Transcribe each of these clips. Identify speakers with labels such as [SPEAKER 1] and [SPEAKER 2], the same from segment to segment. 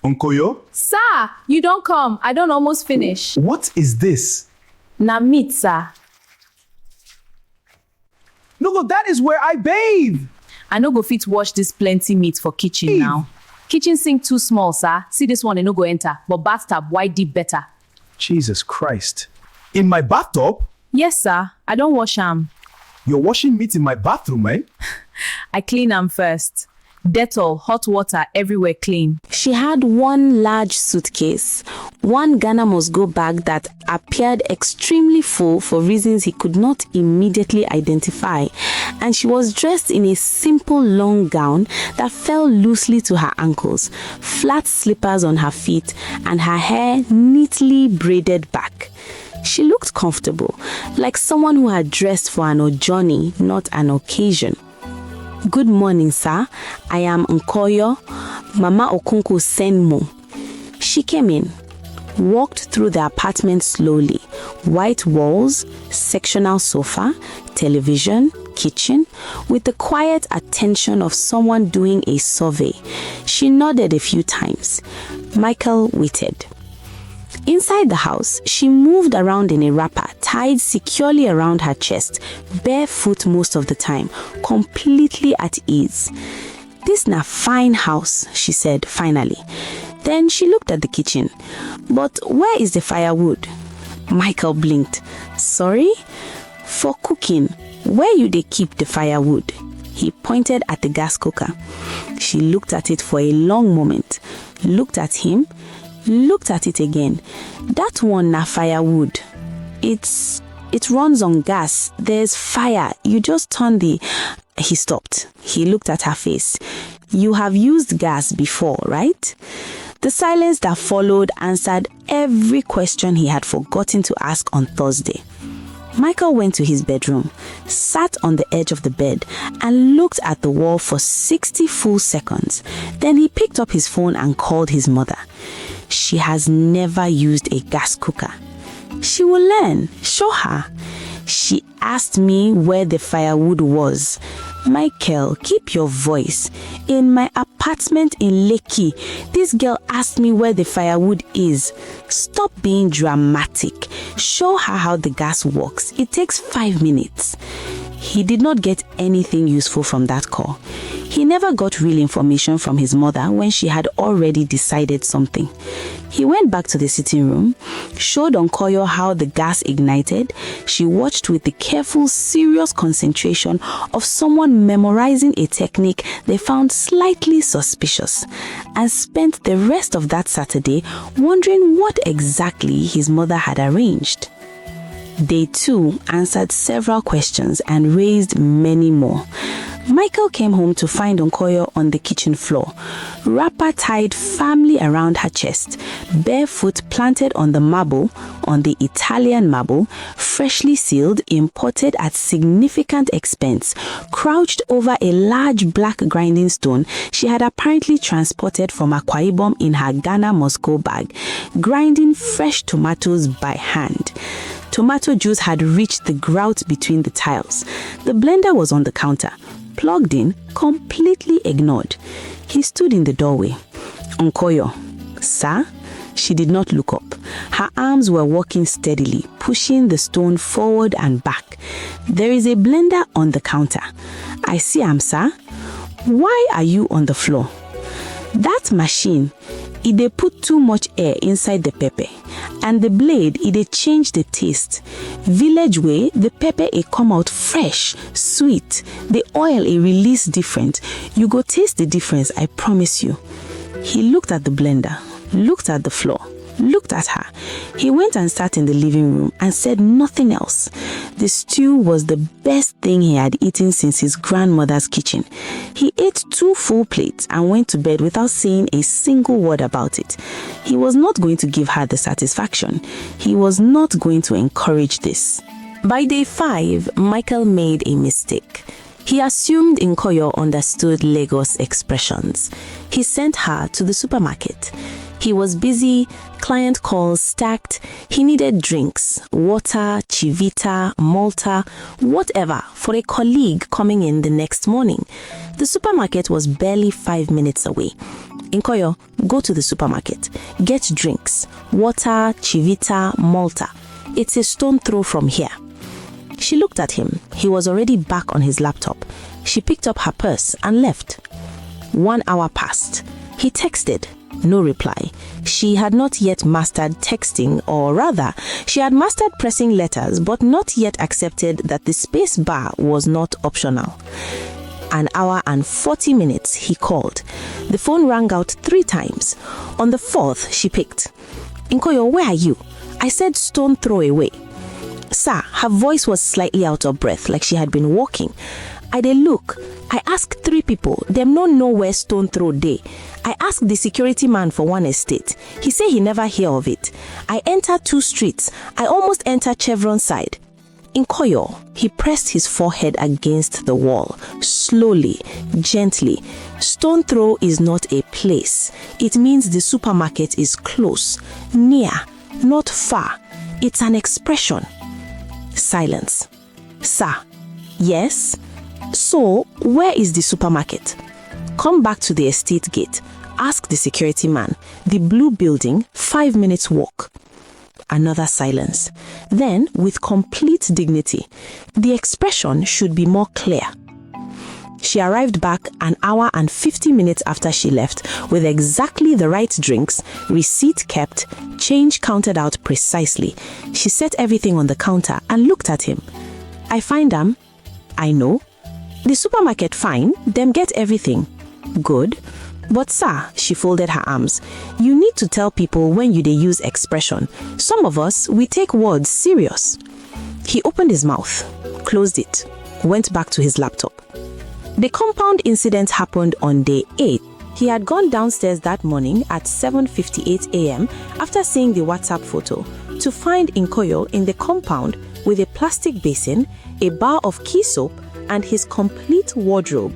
[SPEAKER 1] Nkoyo?
[SPEAKER 2] Sir, you don't come. I don't almost finish.
[SPEAKER 1] What is this?
[SPEAKER 2] Na meat, sir.
[SPEAKER 1] No, that is where I bathe.
[SPEAKER 2] I no go fit wash this plenty meat for kitchen now. Kitchen sink too small, sir. See this one, I no go enter. But bathtub, wide deep better.
[SPEAKER 1] Jesus Christ. In my bathtub?
[SPEAKER 2] Yes, sir. I don't wash am.
[SPEAKER 1] You're washing meat in my bathroom, eh?
[SPEAKER 2] I clean am first. Dettol, hot water, everywhere clean.
[SPEAKER 3] She had one large suitcase, one Ghana must go bag that appeared extremely full for reasons he could not immediately identify, and she was dressed in a simple long gown that fell loosely to her ankles, flat slippers on her feet, and her hair neatly braided back. She looked comfortable, like someone who had dressed for an journey, not an occasion. Good morning, sir. I am Nkoyo. Mama Okunko send mo. She came in, walked through the apartment slowly. White walls, sectional sofa, television, kitchen, with the quiet attention of someone doing a survey. She nodded a few times. Michael waited. Inside the house, she moved around in a wrapper tied securely around her chest, barefoot most of the time, completely at ease. "This na fine house," she said finally. Then she looked at the kitchen. "But where is the firewood?" Michael blinked. "Sorry? For cooking, where you dey keep the firewood?" He pointed at the gas cooker. She looked at it for a long moment, looked at him, looked at it again. "That one na firewood. It runs on gas. There's fire. You just turn the..." He stopped. He looked at her face. "You have used gas before, right?" The silence that followed answered every question he had forgotten to ask on Thursday. Michael went to his bedroom, sat on the edge of the bed, and looked at the wall for 60 full seconds. Then he picked up his phone and called his mother. She has never used a gas cooker. She will learn. Show her. "She asked me where the firewood was." "Michael, keep your voice. In my apartment in Lekki, this girl asked me where the firewood is." "Stop being dramatic. Show her how the gas works. It takes 5 minutes. He did not get anything useful from that call. He never got real information from his mother when she had already decided something. He went back to the sitting room, showed Nkoyo how the gas ignited. She watched with the careful, serious concentration of someone memorizing a technique they found slightly suspicious, and spent the rest of that Saturday wondering what exactly his mother had arranged. Day 2 answered several questions and raised many more. Michael came home to find Nkoyo on the kitchen floor, wrapper tied firmly around her chest, barefoot planted on the marble, on the Italian marble, freshly sealed, imported at significant expense, crouched over a large black grinding stone she had apparently transported from Akwa Ibom in her Ghana Moscow bag, grinding fresh tomatoes by hand. Tomato juice had reached the grout between the tiles. The blender was on the counter, plugged in, completely ignored. He stood in the doorway. "Nkoyo." "Sir?" She did not look up. Her arms were working steadily, pushing the stone forward and back. "There is a blender on the counter." "I see am, sir." "Why are you on the floor?" "That machine, it dey put too much air inside the pepper. And the blade, it dey change the taste. Village way, the pepper it come out fresh, sweet. The oil it release different. You go taste the difference, I promise you." He looked at the blender, looked at the floor, looked at her. He went and sat in the living room and said nothing else. The stew was the best thing he had eaten since his grandmother's kitchen. He ate 2 full plates and went to bed without saying a single word about it. He was not going to give her the satisfaction. He was not going to encourage this. By day 5, Michael made a mistake. He assumed Nkoyo understood Lagos expressions. He sent her to the supermarket. He was busy, client calls stacked. He needed drinks, water, Chivita, Malta, whatever, for a colleague coming in the next morning. The supermarket was barely 5 minutes away. Nkoyo, go to the supermarket. Get drinks. Water, Chivita, Malta. It's a stone throw from here. She looked at him. He was already back on his laptop. She picked up her purse and left. 1 hour passed. He texted. No reply. She had not yet mastered texting, or rather, she had mastered pressing letters but not yet accepted that the space bar was not optional. 1 hour and 40 minutes, he called. The phone rang out 3 times. On the 4th, she picked. Nkoyo, where are you? I said stone throw away. Sir, her voice was slightly out of breath, like she had been walking. I dey look. I asked 3 people. Them no know where stone throw dey. I asked the security man for one estate. He say he never hear of it. I entered 2 streets. I almost entered Chevron side. Nkoyo, he pressed his forehead against the wall, slowly, gently. Stone throw is not a place. It means the supermarket is close, near, not far. It's an expression. Silence. Sir. Yes? So, where is the supermarket? Come back to the estate gate. Ask the security man. The blue building, 5 minutes walk. Another silence. Then, with complete dignity, the expression should be more clear. She arrived back 1 hour and 50 minutes after she left with exactly the right drinks, receipt kept, change counted out precisely. She set everything on the counter and looked at him. I find them. I know. The supermarket fine, them get everything. Good. But sir, she folded her arms, you need to tell people when you dey use expression. Some of us, we take words serious. He opened his mouth, closed it, went back to his laptop. The compound incident happened on day 8. He had gone downstairs that morning at 7:58 a.m. after seeing the WhatsApp photo to find Nkoyo in the compound with a plastic basin, a bar of key soap, and his complete wardrobe.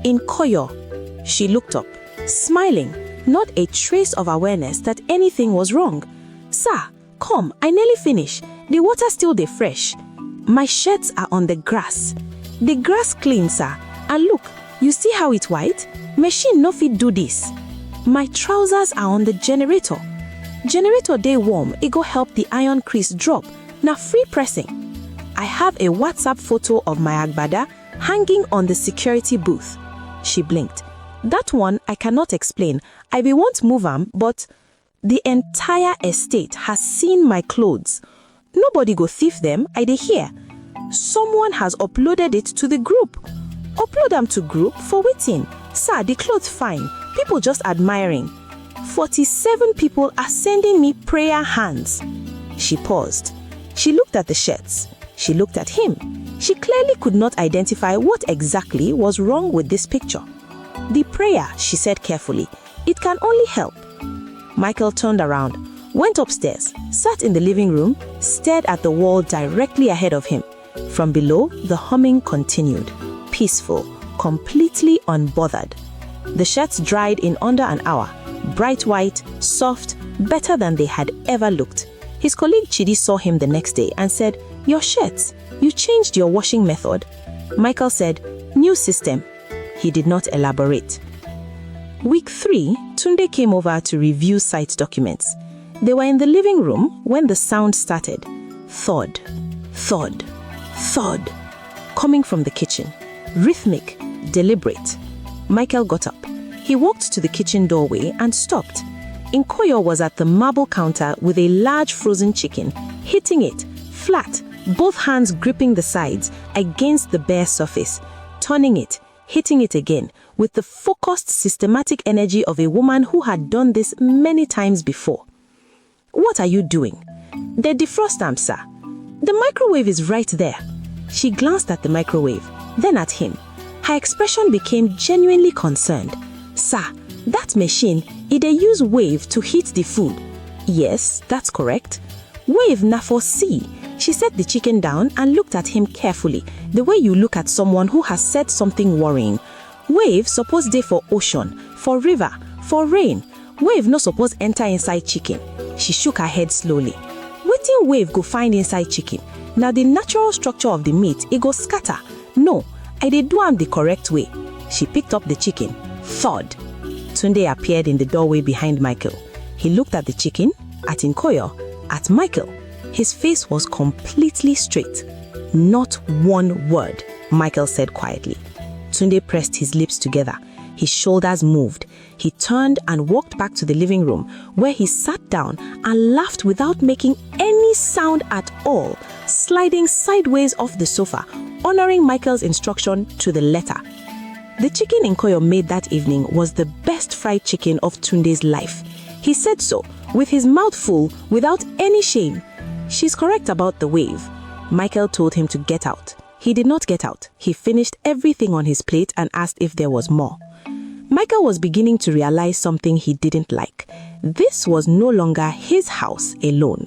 [SPEAKER 3] Nkoyo. She looked up, smiling, not a trace of awareness that anything was wrong. Sir, come, I nearly finished. The water still dey fresh. My shirts are on the grass. The grass clean, sir. And look, you see how it's white? Machine no fit do this. My trousers are on the generator. Generator dey warm, it go help the iron crease drop. Now free pressing. I have a WhatsApp photo of my agbada hanging on the security booth. She blinked. That one I cannot explain. I be want move am, but the entire estate has seen my clothes. Nobody go thief them, I dey hear. Someone has uploaded it to the group. Upload them to group for waiting. Sir, the clothes fine. People just admiring. 47 people are sending me prayer hands. She paused. She looked at the shirts. She looked at him. She clearly could not identify what exactly was wrong with this picture. The prayer, she said carefully, it can only help. Michael turned around, went upstairs, sat in the living room, stared at the wall directly ahead of him. From below, the humming continued, peaceful, completely unbothered. The shirts dried in under an hour, bright white, soft, better than they had ever looked. His colleague Chidi saw him the next day and said, "Your shirts, you changed your washing method." Michael said, "New system." He did not elaborate. Week 3, Tunde came over to review site documents. They were in the living room when the sound started. Thud, thud, thud, coming from the kitchen. Rhythmic, deliberate. Michael got up. He walked to the kitchen doorway and stopped. Nkoyo was at the marble counter with a large frozen chicken, hitting it, flat, both hands gripping the sides against the bare surface, turning it, hitting it again, with the focused, systematic energy of a woman who had done this many times before. "What are you doing?" "The defrost, sir." "The microwave is right there." She glanced at the microwave, then at him. Her expression became genuinely concerned. "Sir, that machine, it dey use wave to heat the food." "Yes, that's correct." "Wave na for sea." She set the chicken down and looked at him carefully, the way you look at someone who has said something worrying. Wave suppose dey for ocean, for river, for rain. Wave no suppose enter inside chicken. She shook her head slowly. Wetin wave go find inside chicken? Now the natural structure of the meat, it go scatter. No, I dey do am the correct way. She picked up the chicken. Thud.
[SPEAKER 4] Tunde appeared in the doorway behind Michael. He looked at the chicken, at Nkoyo, at Michael. His face was completely straight. "Not one word," Michael said quietly. Tunde pressed his lips together. His shoulders moved. He turned and walked back to the living room, where he sat down and laughed without making any sound at all, sliding sideways off the sofa, honoring Michael's instruction to the letter. The chicken Nkoyo made that evening was the best fried chicken of Tunde's life. He said so, with his mouth full, without any shame. "She's correct about the wave." Michael told him to get out. He did not get out. He finished everything on his plate and asked if there was more. Michael was beginning to realize something he didn't like. This was no longer his house alone.